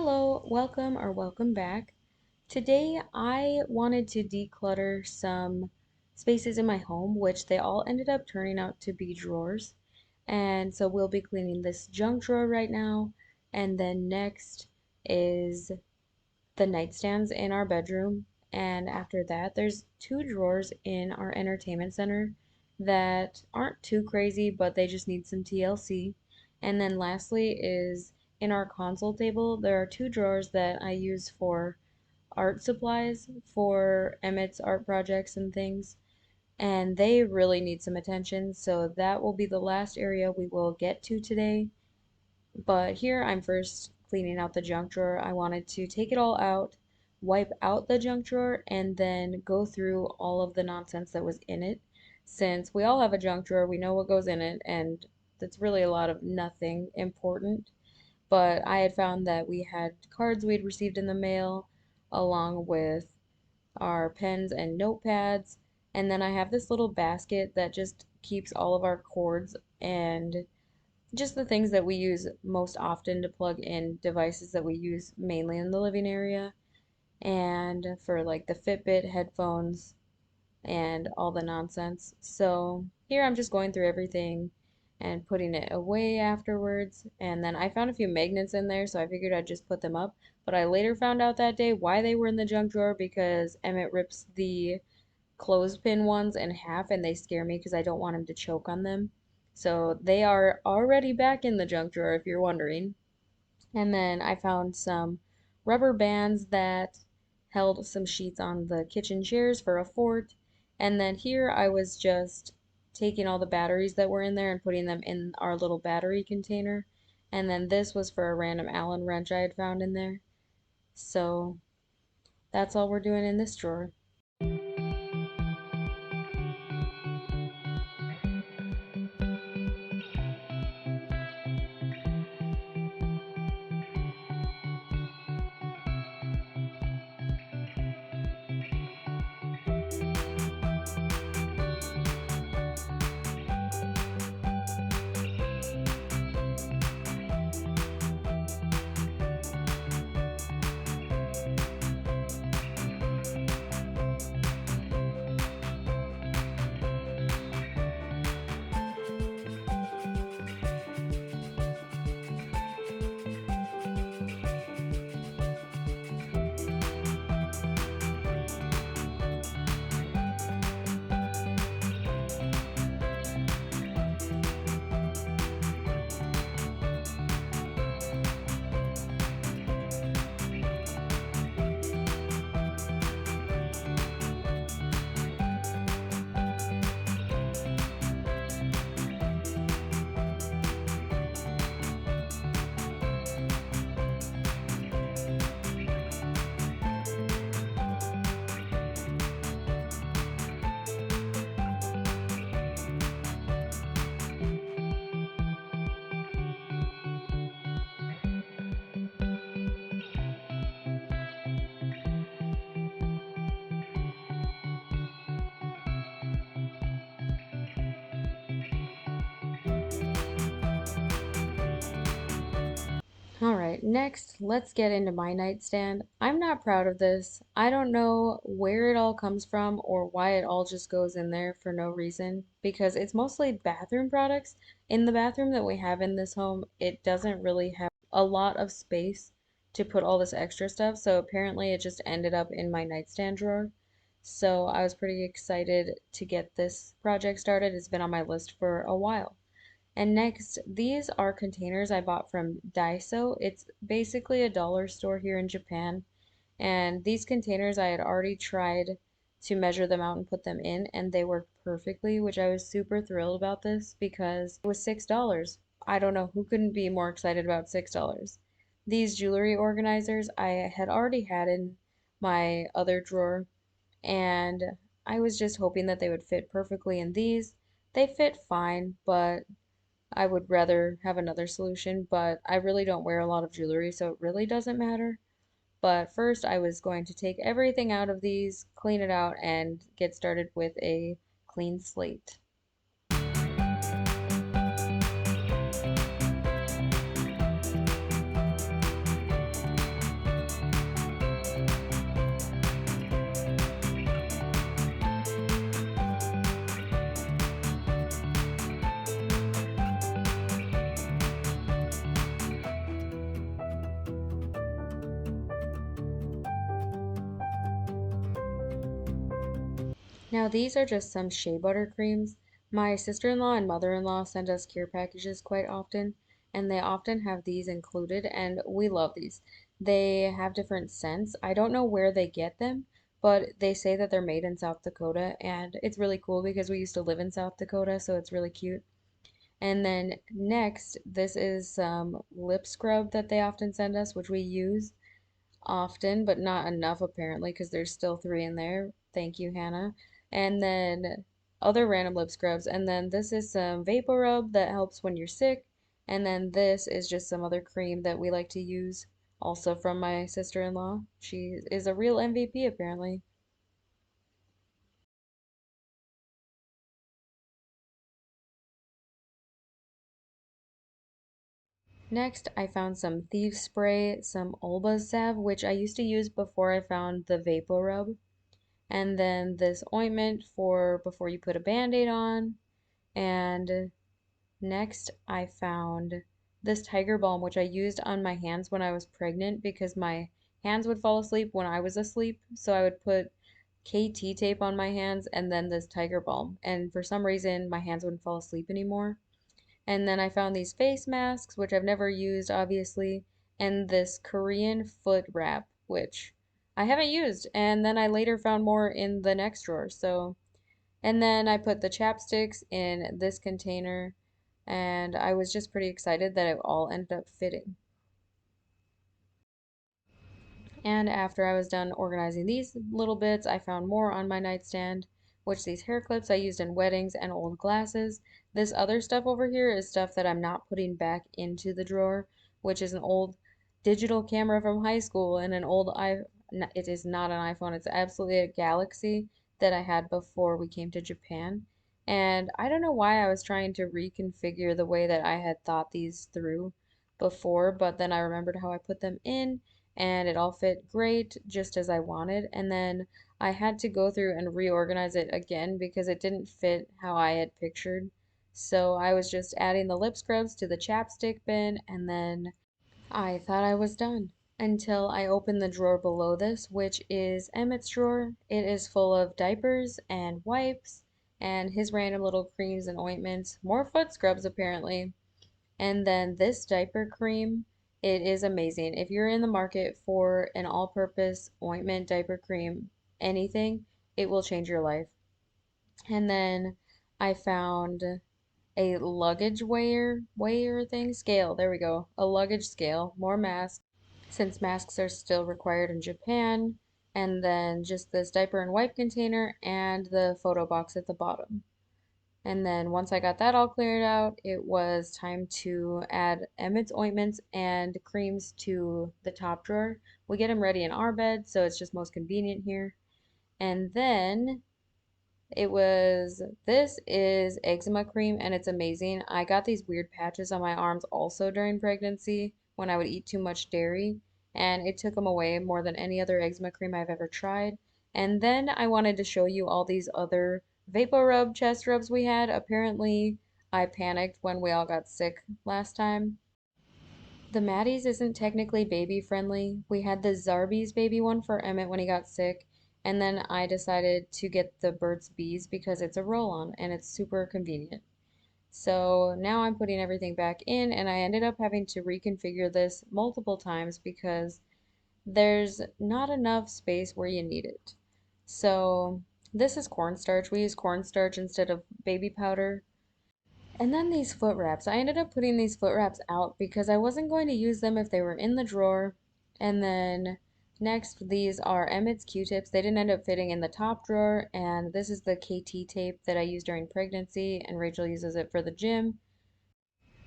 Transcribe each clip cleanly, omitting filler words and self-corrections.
Hello, welcome or welcome back. Today I wanted to declutter some spaces in my home, which they all ended up turning out to be drawers. And so we'll be cleaning this junk drawer right now. And then next is the nightstands in our bedroom. And after that, there's two drawers in our entertainment center that aren't too crazy, but they just need some TLC. And then lastly is in our console table, there are two drawers that I use for art supplies for Emmett's art projects and things. And they really need some attention, so that will be the last area we will get to today. But here I'm first cleaning out the junk drawer. I wanted to take it all out, wipe out the junk drawer, and then go through all of the nonsense that was in it. Since we all have a junk drawer, we know what goes in it, and that's really a lot of nothing important. But I had found that we had cards we'd received in the mail, along with our pens and notepads. And then I have this little basket that just keeps all of our cords and just the things that we use most often to plug in devices that we use mainly in the living area, and for like the Fitbit, headphones, and all the nonsense. So here I'm just going through everything and putting it away afterwards. And then I found a few magnets in there, so I figured I'd just put them up. But I later found out that day why they were in the junk drawer because Emmett rips the clothespin ones in half and they scare me because I don't want him to choke on them. So they are already back in the junk drawer if you're wondering. And then I found some rubber bands that held some sheets on the kitchen chairs for a fort. And then here I was just taking all the batteries that were in there and putting them in our little battery container. And then this was for a random Allen wrench I had found in there. So that's all we're doing in this drawer. Alright, next, let's get into my nightstand. I'm not proud of this. I don't know where it all comes from or why it all just goes in there for no reason because it's mostly bathroom products. In the bathroom that we have in this home, it doesn't really have a lot of space to put all this extra stuff, so apparently it just ended up in my nightstand drawer. So I was pretty excited to get this project started. It's been on my list for a while. And next, these are containers I bought from Daiso. It's basically a dollar store here in Japan. And these containers I had already tried to measure them out and put them in, and they worked perfectly, which I was super thrilled about this because it was $6. I don't know who couldn't be more excited about $6. These jewelry organizers I had already had in my other drawer, and I was just hoping that they would fit perfectly in these. They fit fine, but I would rather have another solution, but I really don't wear a lot of jewelry, so it really doesn't matter. But first, I was going to take everything out of these, clean it out, and get started with a clean slate. Now, these are just some shea butter creams. My sister-in-law and mother-in-law send us care packages quite often, and they often have these included, and we love these. They have different scents. I don't know where they get them, but they say that they're made in South Dakota, and it's really cool because we used to live in South Dakota, so it's really cute. And then next, this is some lip scrub that they often send us, which we use often, but not enough apparently because there's still three in there. Thank you, Hannah. And then other random lip scrubs. And then this is some vapor rub that helps when you're sick. And then this is just some other cream that we like to use, also from my sister-in-law. She is a real MVP apparently. Next, I found some Thieves Spray, some Olba's salve, which I used to use before I found the Vapor Rub, and then this ointment for before you put a band-aid on, and next, I found this Tiger Balm, which I used on my hands when I was pregnant because my hands would fall asleep when I was asleep. So I would put KT tape on my hands and then this Tiger Balm. And for some reason, my hands wouldn't fall asleep anymore. And then I found these face masks, which I've never used, obviously, and this Korean foot wrap, which I haven't used. And then I later found more in the next drawer. So and then I put the chapsticks in this container, and I was just pretty excited that it all ended up fitting. And after I was done organizing these little bits, I found more on my nightstand, which these hair clips I used in weddings and old glasses. This other stuff over here is stuff that I'm not putting back into the drawer, which is an old digital camera from high school and an old it is not an iPhone, it's absolutely a Galaxy that I had before we came to Japan. And I don't know why I was trying to reconfigure the way that I had thought these through before, but then I remembered how I put them in and it all fit great just as I wanted. And then I had to go through and reorganize it again because it didn't fit how I had pictured. So I was just adding the lip scrubs to the chapstick bin and then I thought I was done until I opened the drawer below this, which is Emmett's drawer. It is full of diapers and wipes and his random little creams and ointments, more foot scrubs apparently. And then this diaper cream, it is amazing. If you're in the market for an all-purpose ointment, diaper cream, anything, it will change your life. And then I found a luggage weigher thing, scale. There we go. A luggage scale, more masks, since masks are still required in Japan. And then just this diaper and wipe container and the photo box at the bottom. And then once I got that all cleared out, it was time to add Emmett's ointments and creams to the top drawer. We get them ready in our bed, so it's just most convenient here. And then this is eczema cream and it's amazing. I got these weird patches on my arms also during pregnancy when I would eat too much dairy, and it took them away more than any other eczema cream I've ever tried. And then I wanted to show you all these other Vapor Rub chest rubs we had. Apparently, I panicked when we all got sick last time. The Maddie's isn't technically baby friendly. We had the Zarbee's baby one for Emmett when he got sick, and then I decided to get the Burt's Bees because it's a roll-on and it's super convenient. So now I'm putting everything back in, and I ended up having to reconfigure this multiple times because there's not enough space where you need it. So this is cornstarch. We use cornstarch instead of baby powder. And then these foot wraps. I ended up putting these foot wraps out because I wasn't going to use them if they were in the drawer. And then next, these are Emmett's Q-tips. They didn't end up fitting in the top drawer. And this is the KT tape that I used during pregnancy, and Rachel uses it for the gym.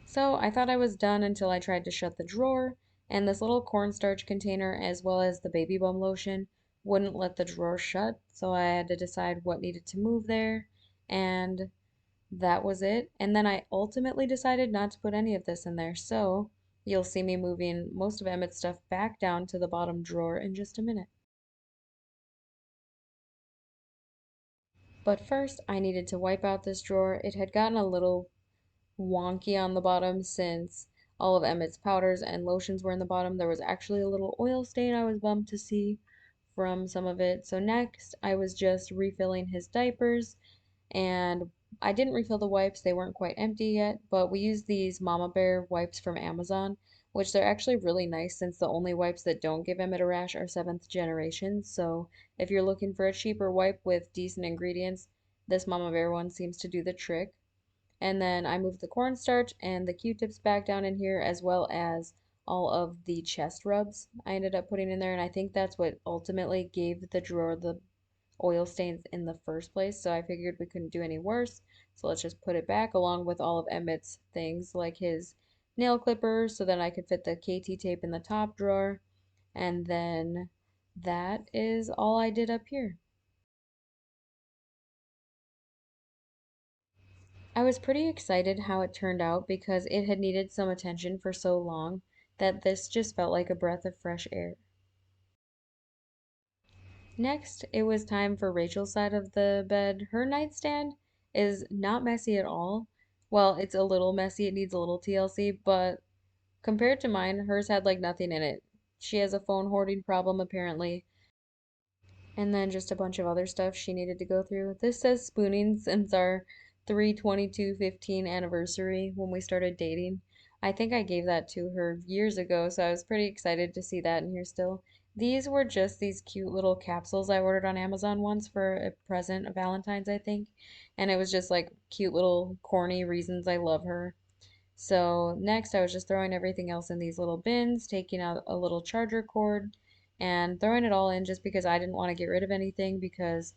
So I thought I was done until I tried to shut the drawer, and this little cornstarch container, as well as the baby bum lotion, wouldn't let the drawer shut. So I had to decide what needed to move there. And that was it. And then I ultimately decided not to put any of this in there. So you'll see me moving most of Emmett's stuff back down to the bottom drawer in just a minute. But first, I needed to wipe out this drawer. It had gotten a little wonky on the bottom since all of Emmett's powders and lotions were in the bottom. There was actually a little oil stain I was bummed to see from some of it. So next, I was just refilling his diapers, and I didn't refill the wipes. They weren't quite empty yet, but we used these Mama Bear wipes from Amazon, which they're actually really nice since the only wipes that don't give Emmett a rash are seventh generation. So if you're looking for a cheaper wipe with decent ingredients, this Mama Bear one seems to do the trick. And then I moved the cornstarch and the Q-tips back down in here, as well as all of the chest rubs I ended up putting in there. And I think that's what ultimately gave the drawer the oil stains in the first place. So I figured we couldn't do any worse. So let's just put it back along with all of Emmett's things like his nail clippers so that I could fit the KT tape in the top drawer. And then that is all I did up here. I was pretty excited how it turned out because it had needed some attention for so long that this just felt like a breath of fresh air. Next, it was time for Rachel's side of the bed. Her nightstand is not messy at all. Well, it's a little messy, it needs a little TLC, but compared to mine, hers had like nothing in it. She has a phone hoarding problem apparently, and then just a bunch of other stuff she needed to go through. This says spooning since our 3/22/15 anniversary when we started dating. I think I gave that to her years ago, so I was pretty excited to see that in here still. These were just these cute little capsules I ordered on Amazon once for a present, a Valentine's, I think. And it was just like cute little corny reasons I love her. So next I was just throwing everything else in these little bins, taking out a little charger cord and throwing it all in just because I didn't want to get rid of anything because,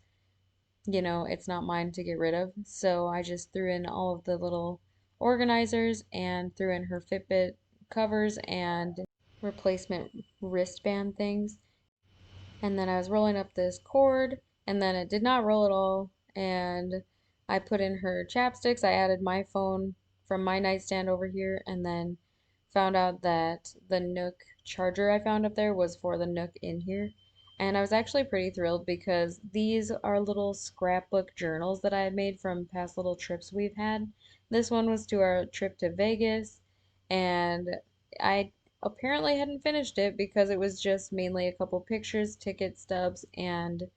it's not mine to get rid of. So I just threw in all of the little organizers and threw in her Fitbit covers and replacement wristband things. And then I was rolling up this cord, and then it did not roll at all. And I put in her chapsticks. I added my phone from my nightstand over here, and then found out that the Nook charger I found up there was for the Nook in here. And I was actually pretty thrilled because these are little scrapbook journals that I had made from past little trips we've had. This one was to our trip to Vegas, and I apparently hadn't finished it because it was just mainly a couple pictures, ticket stubs, and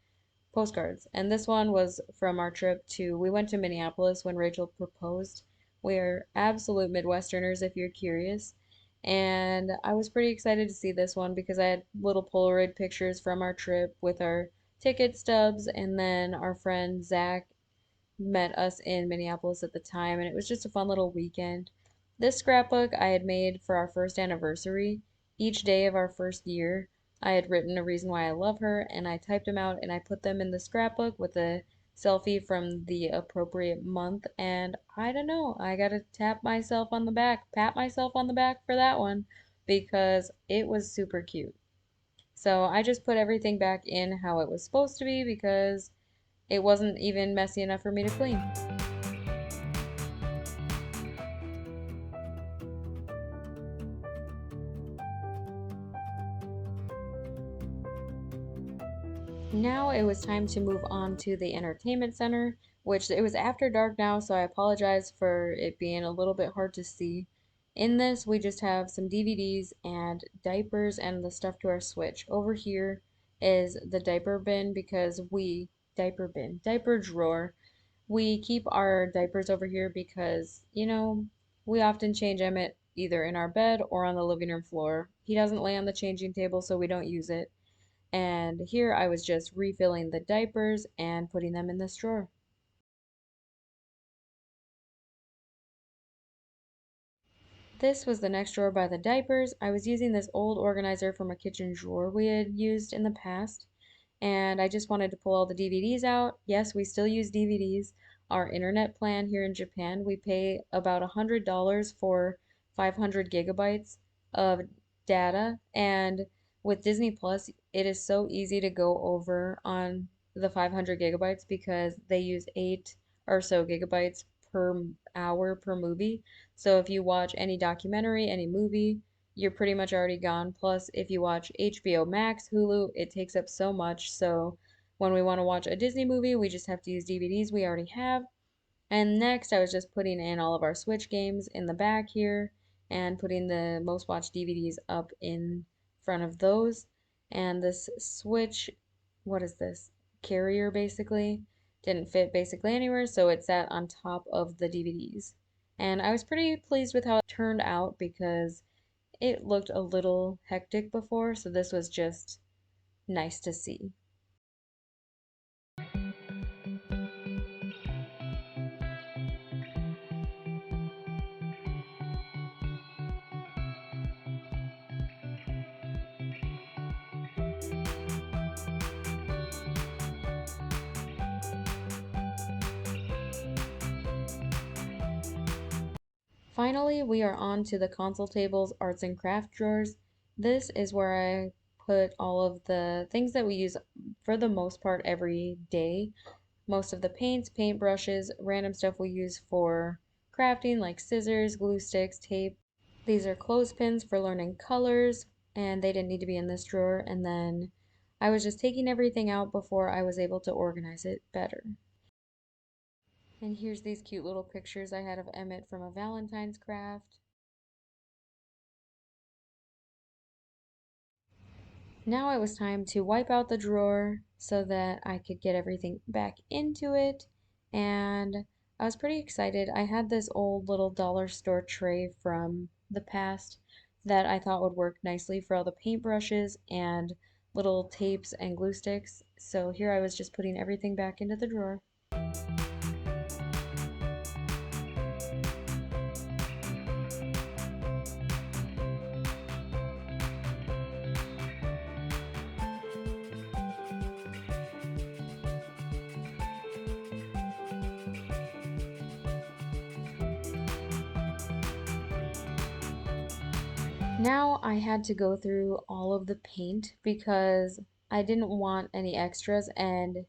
postcards. And this one was from our trip we went to Minneapolis when Rachel proposed. We are absolute Midwesterners if you're curious. And I was pretty excited to see this one because I had little Polaroid pictures from our trip with our ticket stubs, and then our friend Zach met us in Minneapolis at the time, and it was just a fun little weekend. This scrapbook I had made for our first anniversary. Each day of our first year, I had written a reason why I love her, and I typed them out and I put them in the scrapbook with a selfie from the appropriate month. And I don't know, I gotta pat myself on the back for that one because it was super cute. So I just put everything back in how it was supposed to be because it wasn't even messy enough for me to clean. Now it was time to move on to the entertainment center, which it was after dark now, so I apologize for it being a little bit hard to see. In this, we just have some DVDs and diapers and the stuff to our Switch. Over here is the diaper drawer. We keep our diapers over here because, we often change Emmett either in our bed or on the living room floor. He doesn't lay on the changing table, so we don't use it. And here I was just refilling the diapers and putting them in this drawer. This was the next drawer by the diapers. I was using this old organizer from a kitchen drawer we had used in the past, and I just wanted to pull all the DVDs out. Yes, we still use DVDs. Our internet plan here in Japan, we pay about $100 for 500 gigabytes of data, and with Disney Plus, it is so easy to go over on the 500 gigabytes because they use 8 or so gigabytes per hour per movie. So if you watch any documentary, any movie, you're pretty much already gone. Plus, if you watch HBO Max, Hulu, it takes up so much. So when we want to watch a Disney movie, we just have to use DVDs we already have. And next, I was just putting in all of our Switch games in the back here and putting the most watched DVDs up in front of those. And this Switch what is this? Carrier basically. Didn't fit basically anywhere, so it sat on top of the DVDs. And I was pretty pleased with how it turned out because it looked a little hectic before, so this was just nice to see. Finally, we are on to the console table's arts and craft drawers. This is where I put all of the things that we use for the most part every day. Most of the paints, paintbrushes, random stuff we use for crafting like scissors, glue sticks, tape. These are clothespins for learning colors, and they didn't need to be in this drawer. And then I was just taking everything out before I was able to organize it better. And here's these cute little pictures I had of Emmett from a Valentine's craft. Now it was time to wipe out the drawer so that I could get everything back into it. And I was pretty excited. I had this old little dollar store tray from the past that I thought would work nicely for all the paintbrushes and little tapes and glue sticks. So here I was just putting everything back into the drawer. Now I had to go through all of the paint because I didn't want any extras, and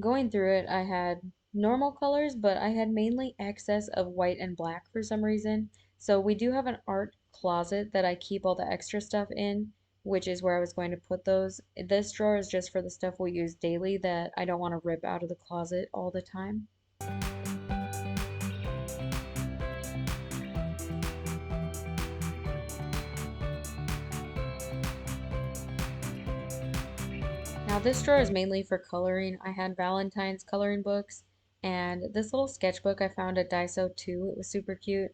going through it I had normal colors, but I had mainly excess of white and black for some reason. So we do have an art closet that I keep all the extra stuff in, which is where I was going to put those. This drawer is just for the stuff we use daily that I don't want to rip out of the closet all the time. Now this drawer is mainly for coloring. I had Valentine's coloring books and this little sketchbook I found at Daiso too. It was super cute.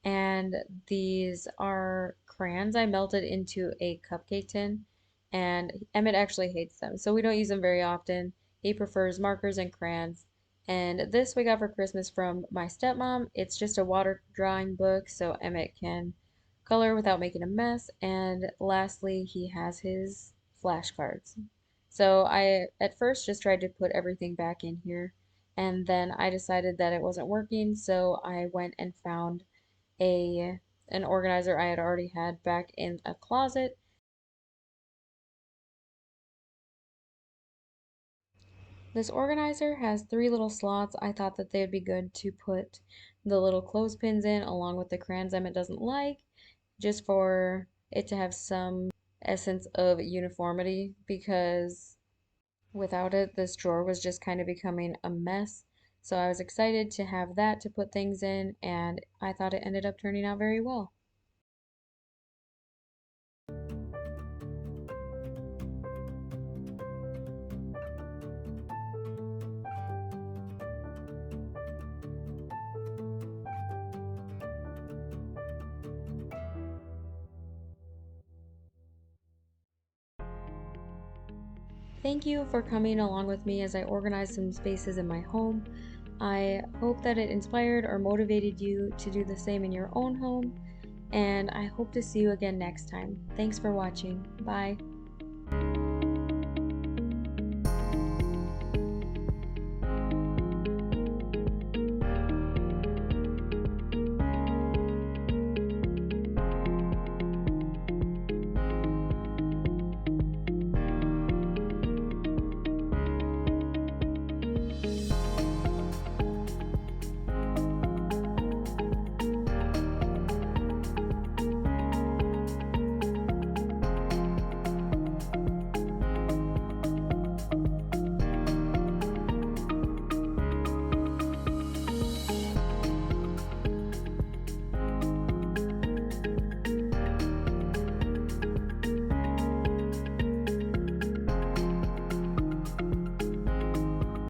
And these are crayons I melted into a cupcake tin. And Emmett actually hates them, so we don't use them very often. He prefers markers and crayons. And this we got for Christmas from my stepmom. It's just a water drawing book so Emmett can color without making a mess. And lastly, he has his flashcards. So I at first just tried to put everything back in here, and then I decided that it wasn't working, so I went and found a an organizer I had already had back in a closet. This organizer has three little slots. I thought that they would be good to put the little clothespins in along with the crayons Emmett doesn't like, just for it to have some essence of uniformity because without it, this drawer was just kind of becoming a mess. So I was excited to have that to put things in, and I thought it ended up turning out very well. Thank you for coming along with me as I organize some spaces in my home. I hope that it inspired or motivated you to do the same in your own home, and I hope to see you again next time. Thanks for watching. Bye.